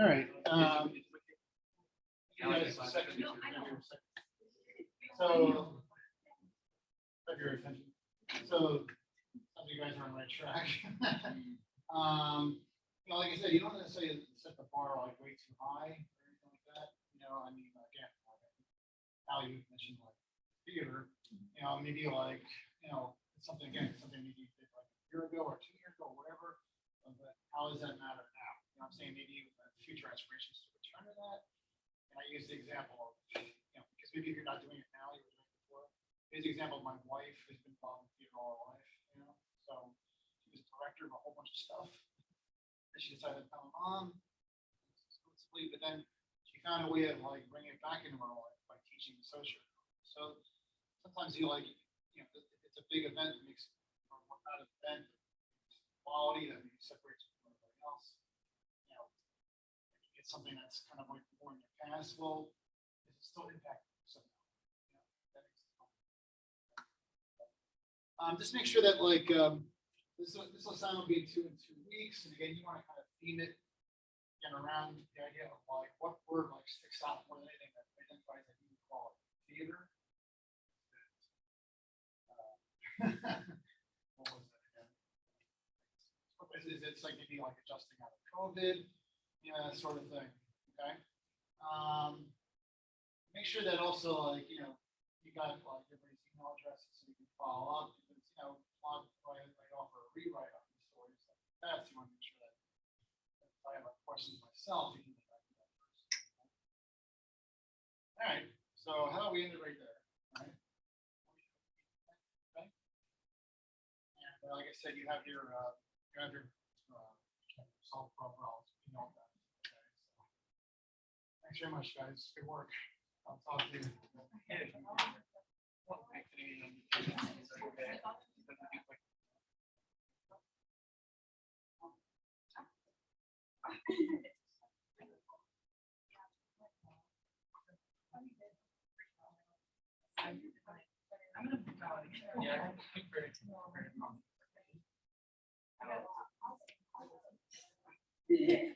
All right. So, have your attention. So, some of you guys are on the right track. Like I said, you don't necessarily set the bar like way too high or anything like that. I mean, again, how you mentioned like theater, maybe like, it's something maybe you did like a year ago or 2 years ago or whatever. But how does that matter now? I'm saying maybe future aspirations to return to that. And I use the example of, because maybe if you're not doing it now, you were doing it before. Here's the example of my wife who's been involved in theater all her life, So she was a director of a whole bunch of stuff. And she decided to become a mom, but then she found a way of like bringing it back into her life by teaching social. So sometimes it's a big event that makes out of event quality that maybe separates you from everybody else. It's something that's kind of like more in your past. Well, does it still impact you somehow? That makes it just make sure that like this assignment will be in 2 weeks, and again, you want to kind of theme it again around the idea of like what word like sticks out more than anything that identifies that you would call it theater. What was that again? It's like maybe like adjusting out of COVID, that sort of thing. Okay. Make sure that also like you got like everybody's email addresses so you can follow up. Because I offer a rewrite on these stories like that. So you want to make sure that if I have a question myself, you can get back to that person. All right. So how do we end it right there? All right. Okay. And like I said, you have your solve profiles. That. Okay. So thanks very much, guys. Good work. I'll talk to you. Yeah.